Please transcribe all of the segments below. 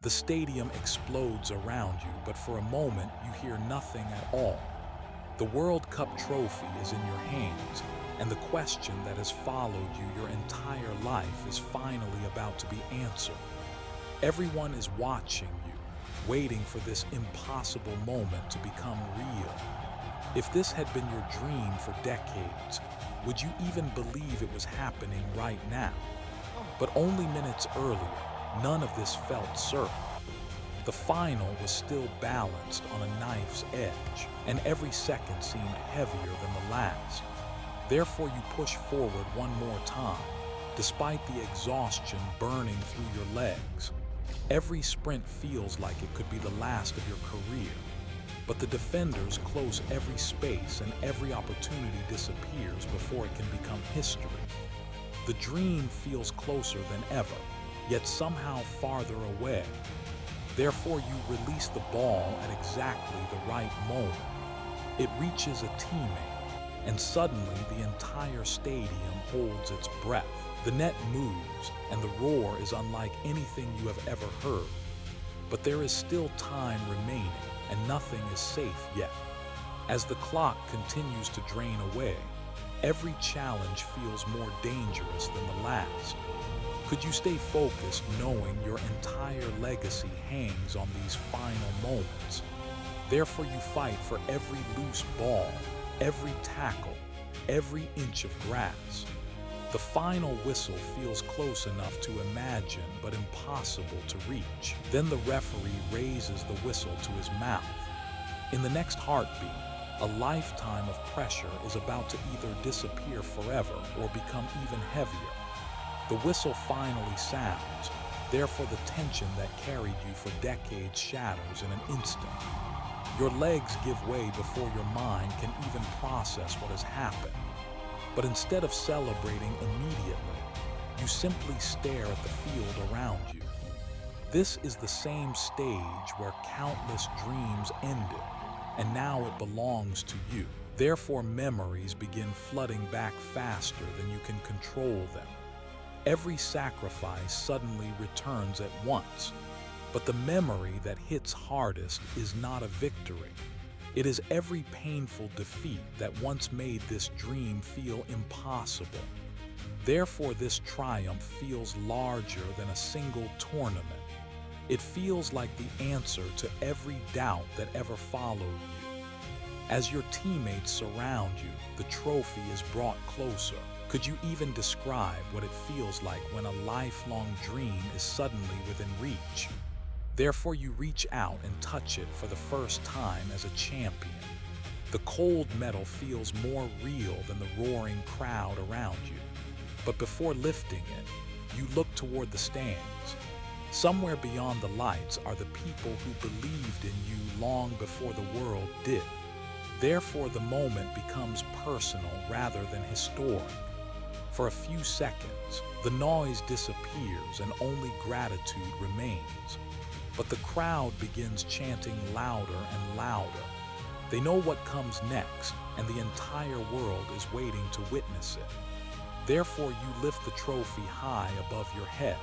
The stadium explodes around you, but for a moment you hear nothing at all. The World Cup trophy is in your hands, and the question that has followed you your entire life is finally about to be answered. Everyone is watching you, waiting for this impossible moment to become real. If this had been your dream for decades, would you even believe it was happening right now? But only minutes earlier, none of this felt certain. The final was still balanced on a knife's edge, and every second seemed heavier than the last. Therefore, you push forward one more time, despite the exhaustion burning through your legs. Every sprint feels like it could be the last of your career, but the defenders close every space and every opportunity disappears before it can become history. The dream feels closer than ever, yet somehow farther away. Therefore, you release the ball at exactly the right moment. It reaches a teammate, and suddenly the entire stadium holds its breath. The net moves, and the roar is unlike anything you have ever heard. But there is still time remaining, and nothing is safe yet. As the clock continues to drain away, every challenge feels more dangerous than the last. Could you stay focused knowing your entire legacy hangs on these final moments? Therefore, you fight for every loose ball, every tackle, every inch of grass. The final whistle feels close enough to imagine, but impossible to reach. Then the referee raises the whistle to his mouth. In the next heartbeat, a lifetime of pressure is about to either disappear forever or become even heavier. The whistle finally sounds, therefore the tension that carried you for decades shatters in an instant. Your legs give way before your mind can even process what has happened. But instead of celebrating immediately, you simply stare at the field around you. This is the same stage where countless dreams ended, and now it belongs to you. Therefore, memories begin flooding back faster than you can control them. Every sacrifice suddenly returns at once, but the memory that hits hardest is not a victory. It is every painful defeat that once made this dream feel impossible. Therefore, this triumph feels larger than a single tournament. It feels like the answer to every doubt that ever followed you. As your teammates surround you, the trophy is brought closer. Could you even describe what it feels like when a lifelong dream is suddenly within reach? Therefore, you reach out and touch it for the first time as a champion. The cold metal feels more real than the roaring crowd around you. But before lifting it, you look toward the stands. Somewhere beyond the lights are the people who believed in you long before the world did. Therefore, the moment becomes personal rather than historic. For a few seconds, the noise disappears and only gratitude remains. But the crowd begins chanting louder and louder. They know what comes next, and the entire world is waiting to witness it. Therefore, you lift the trophy high above your head.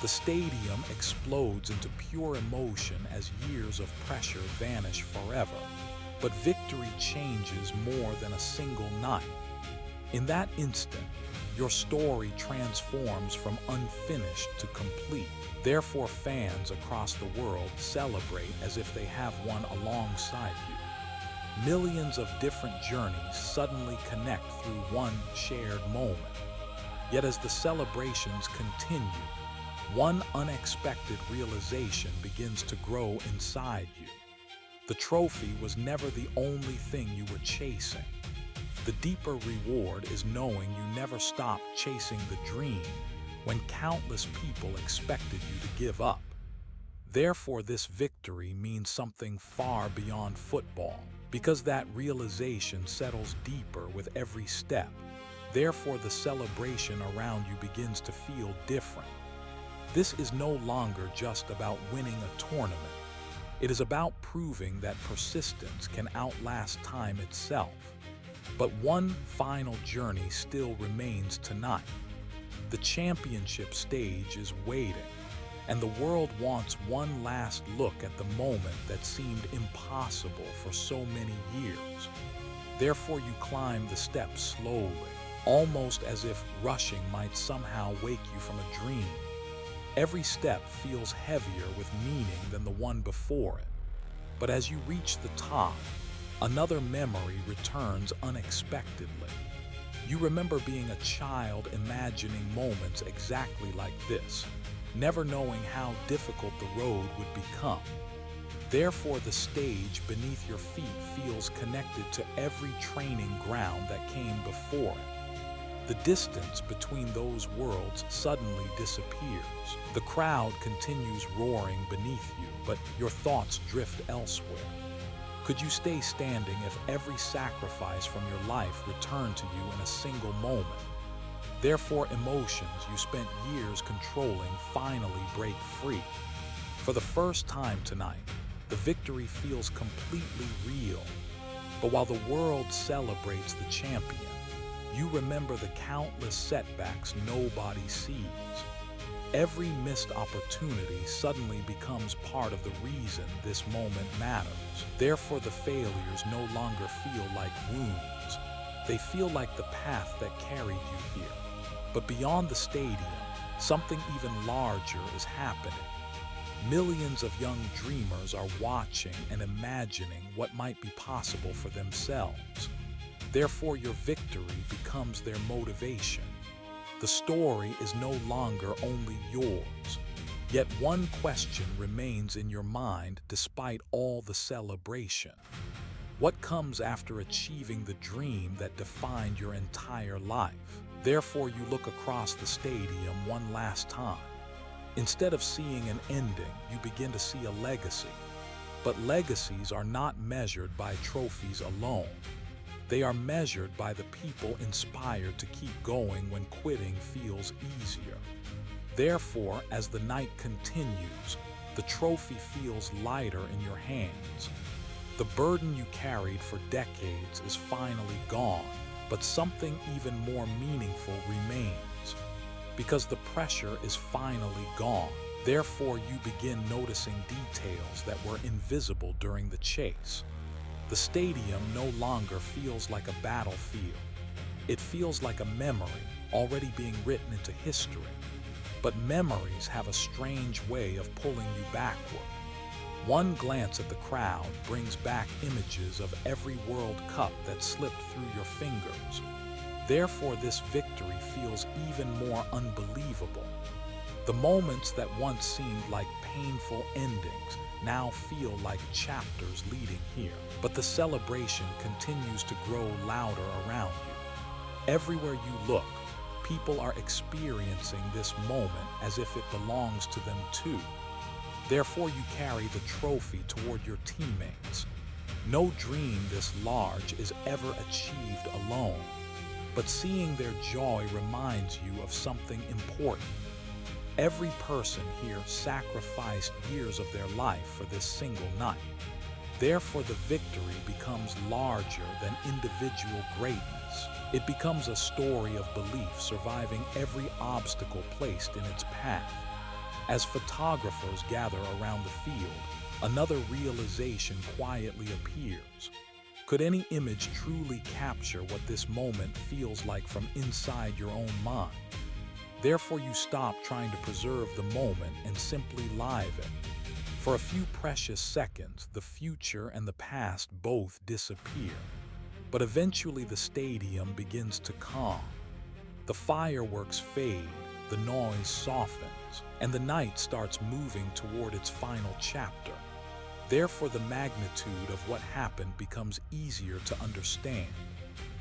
The stadium explodes into pure emotion as years of pressure vanish forever. But victory changes more than a single night. In that instant, your story transforms from unfinished to complete. Therefore, fans across the world celebrate as if they have one alongside you. Millions of different journeys suddenly connect through one shared moment. Yet as the celebrations continue, one unexpected realization begins to grow inside you. The trophy was never the only thing you were chasing. The deeper reward is knowing you never stopped chasing the dream when countless people expected you to give up. Therefore, this victory means something far beyond football, because that realization settles deeper with every step. Therefore, the celebration around you begins to feel different. This is no longer just about winning a tournament. It is about proving that persistence can outlast time itself. But one final journey still remains tonight. The championship stage is waiting. and the world wants one last look at the moment that seemed impossible for so many years. Therefore, you climb the steps slowly, almost as if rushing might somehow wake you from a dream. Every step feels heavier with meaning than the one before it. But as you reach the top, another memory returns unexpectedly. You remember being a child imagining moments exactly like this, never knowing how difficult the road would become. Therefore, the stage beneath your feet feels connected to every training ground that came before it. The distance between those worlds suddenly disappears. The crowd continues roaring beneath you, but your thoughts drift elsewhere. Could you stay standing if every sacrifice from your life returned to you in a single moment? Therefore, emotions you spent years controlling finally break free. For the first time tonight, the victory feels completely real. But while the world celebrates the champion, you remember the countless setbacks nobody sees. Every missed opportunity suddenly becomes part of the reason this moment matters. Therefore, the failures no longer feel like wounds. They feel like the path that carried you here. But beyond the stadium, something even larger is happening. Millions of young dreamers are watching and imagining what might be possible for themselves. Therefore, your victory becomes their motivation. The story is no longer only yours. Yet one question remains in your mind despite all the celebration. What comes after achieving the dream that defined your entire life? Therefore, you look across the stadium one last time. Instead of seeing an ending, you begin to see a legacy. But legacies are not measured by trophies alone. They are measured by the people inspired to keep going when quitting feels easier. Therefore, as the night continues, the trophy feels lighter in your hands. The burden you carried for decades is finally gone, but something even more meaningful remains. Because the pressure is finally gone, therefore you begin noticing details that were invisible during the chase. The stadium no longer feels like a battlefield. It feels like a memory already being written into history. But memories have a strange way of pulling you backward. One glance at the crowd brings back images of every World Cup that slipped through your fingers. Therefore, this victory feels even more unbelievable. The moments that once seemed like painful endings now feel like chapters leading here. But the celebration continues to grow louder around you. Everywhere you look, people are experiencing this moment as if it belongs to them too. Therefore, you carry the trophy toward your teammates. No dream this large is ever achieved alone, but seeing their joy reminds you of something important. Every person here sacrificed years of their life for this single night. Therefore, the victory becomes larger than individual greatness. It becomes a story of belief surviving every obstacle placed in its path. As photographers gather around the field, another realization quietly appears. Could any image truly capture what this moment feels like from inside your own mind? Therefore, you stop trying to preserve the moment and simply live it. For a few precious seconds, the future and the past both disappear. But eventually the stadium begins to calm. The fireworks fade, the noise softens, and the night starts moving toward its final chapter. Therefore, the magnitude of what happened becomes easier to understand.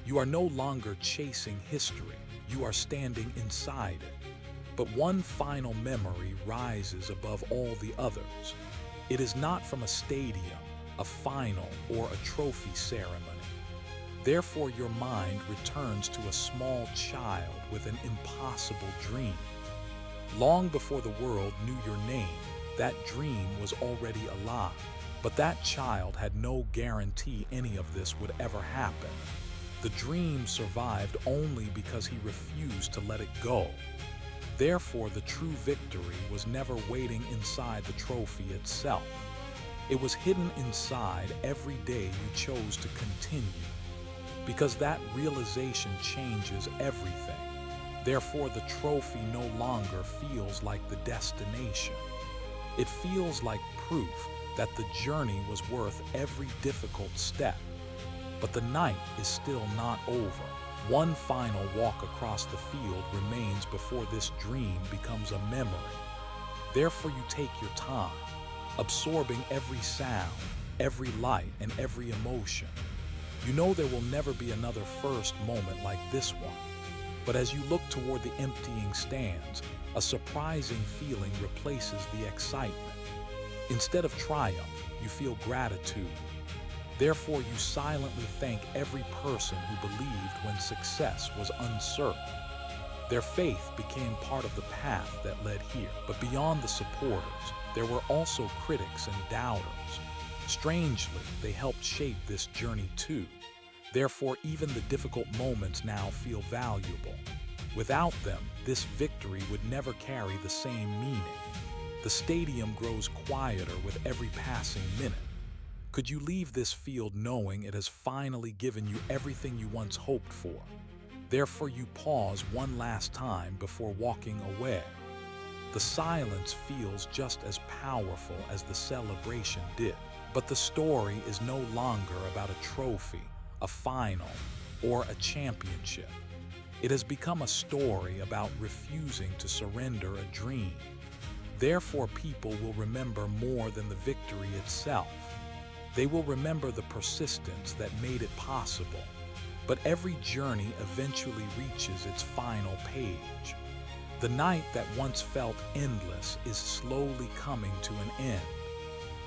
You are no longer chasing history, you are standing inside it. But one final memory rises above all the others. It is not from a stadium, a final, or a trophy ceremony. Therefore, your mind returns to a small child with an impossible dream. Long before the world knew your name, that dream was already alive. But that child had no guarantee any of this would ever happen. The dream survived only because he refused to let it go. Therefore, the true victory was never waiting inside the trophy itself. It was hidden inside every day you chose to continue, because that realization changes everything. Therefore, the trophy no longer feels like the destination. It feels like proof that the journey was worth every difficult step. But the night is still not over. One final walk across the field remains before this dream becomes a memory. Therefore, you take your time, absorbing every sound, every light, and every emotion. You know there will never be another first moment like this one. But as you look toward the emptying stands, a surprising feeling replaces the excitement. Instead of triumph, you feel gratitude. Therefore, you silently thank every person who believed when success was uncertain. Their faith became part of the path that led here. But beyond the supporters, there were also critics and doubters. Strangely, they helped shape this journey too. Therefore, even the difficult moments now feel valuable. Without them, this victory would never carry the same meaning. The stadium grows quieter with every passing minute. Could you leave this field knowing it has finally given you everything you once hoped for? Therefore, you pause one last time before walking away. The silence feels just as powerful as the celebration did. But the story is no longer about a trophy, a final, or a championship. It has become a story about refusing to surrender a dream. Therefore, people will remember more than the victory itself. They will remember the persistence that made it possible. But every journey eventually reaches its final page. The night that once felt endless is slowly coming to an end.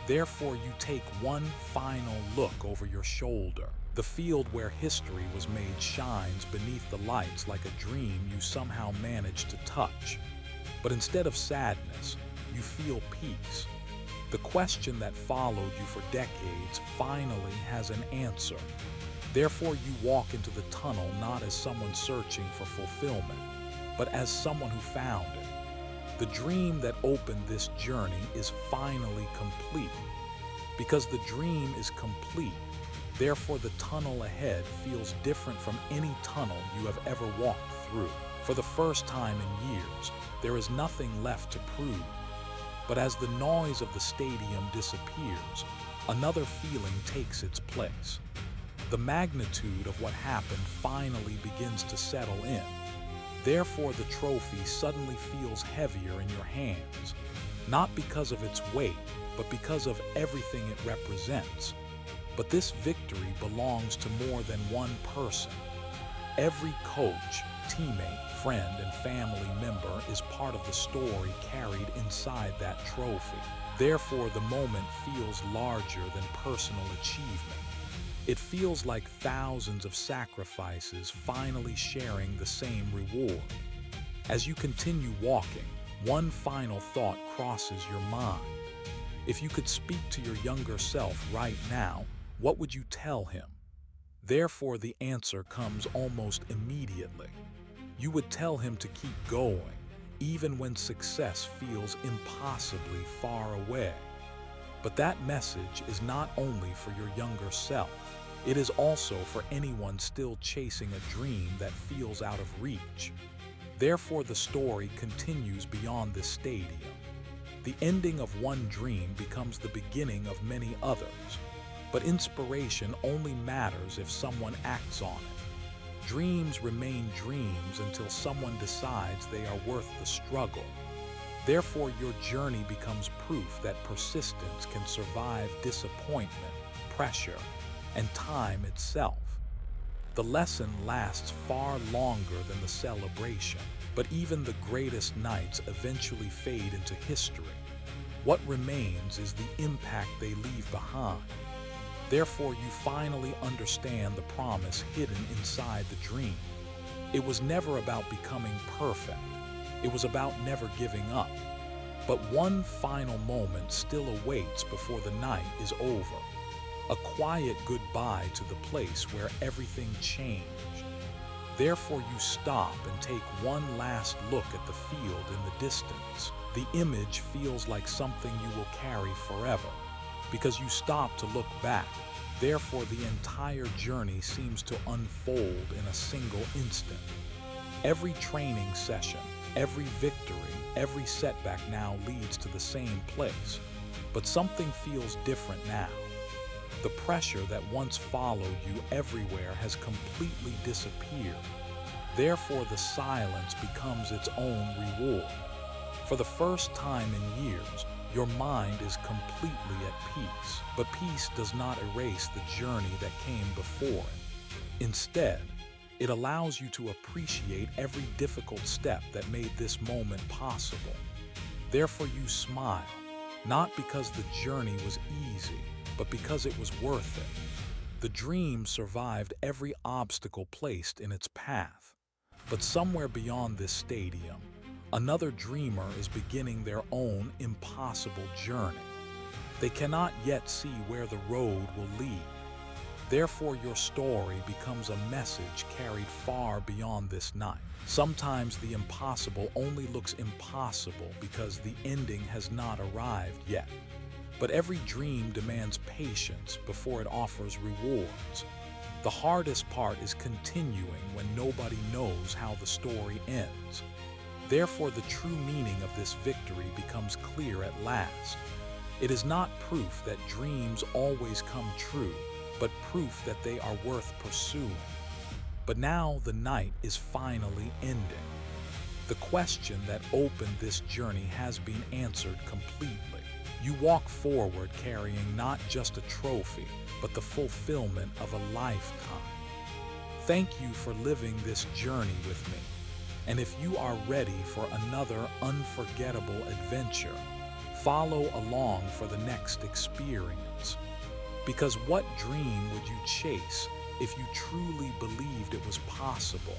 Therefore, you take one final look over your shoulder. The field where history was made shines beneath the lights like a dream you somehow managed to touch. But instead of sadness, you feel peace. The question that followed you for decades finally has an answer. Therefore, you walk into the tunnel not as someone searching for fulfillment, but as someone who found it. The dream that opened this journey is finally complete. Because the dream is complete, therefore the tunnel ahead feels different from any tunnel you have ever walked through. For the first time in years, there is nothing left to prove. But as the noise of the stadium disappears, another feeling takes its place. The magnitude of what happened finally begins to settle in. Therefore, the trophy suddenly feels heavier in your hands, not because of its weight, but because of everything it represents. But this victory belongs to more than one person. Every coach, teammate, friend, and family member is part of the story carried inside that trophy. Therefore, the moment feels larger than personal achievement. It feels like thousands of sacrifices finally sharing the same reward. As you continue walking, one final thought crosses your mind. If you could speak to your younger self right now, what would you tell him? Therefore, the answer comes almost immediately. You would tell him to keep going, even when success feels impossibly far away. But that message is not only for your younger self. It is also for anyone still chasing a dream that feels out of reach. Therefore, the story continues beyond this stadium. The ending of one dream becomes the beginning of many others. But inspiration only matters if someone acts on it. Dreams remain dreams until someone decides they are worth the struggle. Therefore, your journey becomes proof that persistence can survive disappointment, pressure, and time itself. The lesson lasts far longer than the celebration, but even the greatest nights eventually fade into history. What remains is the impact they leave behind. Therefore, you finally understand the promise hidden inside the dream. It was never about becoming perfect. It was about never giving up. But one final moment still awaits before the night is over. A quiet goodbye to the place where everything changed. Therefore, you stop and take one last look at the field in the distance. The image feels like something you will carry forever, because you stop to look back. Therefore, the entire journey seems to unfold in a single instant. Every training session, every victory, every setback now leads to the same place. But something feels different now. The pressure that once followed you everywhere has completely disappeared. Therefore, the silence becomes its own reward. For the first time in years, your mind is completely at peace. But peace does not erase the journey that came before it. Instead, it allows you to appreciate every difficult step that made this moment possible. Therefore, you smile, not because the journey was easy, but because it was worth it. The dream survived every obstacle placed in its path. But somewhere beyond this stadium, another dreamer is beginning their own impossible journey. They cannot yet see where the road will lead. Therefore, your story becomes a message carried far beyond this night. Sometimes the impossible only looks impossible because the ending has not arrived yet. But every dream demands patience before it offers rewards. The hardest part is continuing when nobody knows how the story ends. Therefore, the true meaning of this victory becomes clear at last. It is not proof that dreams always come true, but proof that they are worth pursuing. But now the night is finally ending. The question that opened this journey has been answered completely. You walk forward carrying not just a trophy, but the fulfillment of a lifetime. Thank you for living this journey with me. And if you are ready for another unforgettable adventure, follow along for the next experience. Because what dream would you chase if you truly believed it was possible?